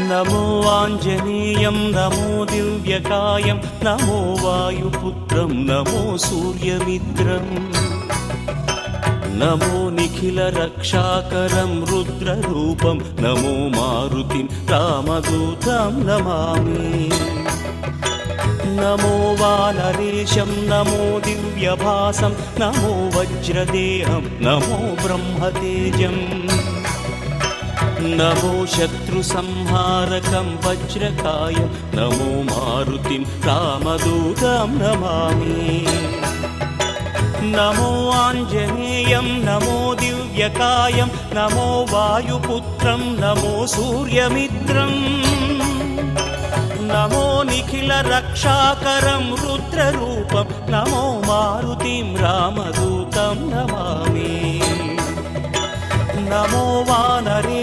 నమో Anjaneyam నమో దివ్యకాయం నమో వాయుపుత్రం నమో సూర్యమిత్రం నమో Nikhila రక్షాకరం రుద్రరూపం నమో మారుతిం రామదూతం నమామి నమో వానరేశం నమో దివ్యభాసం నమో వజ్రదేహం నమో బ్రహ్మతేజం నమో శత్రుసంహారకం వజ్రకాయం నమో మారుతిం రామదూతం నమామి నమో Anjaneyam నమో దివ్యకాయం నమో వాయుపుత్రం నమో సూర్యమిత్రం నమో Nikhila రక్షాకరం రుద్రరూపం నమో మారుతిం రామదూతం నమామి నమో వానరే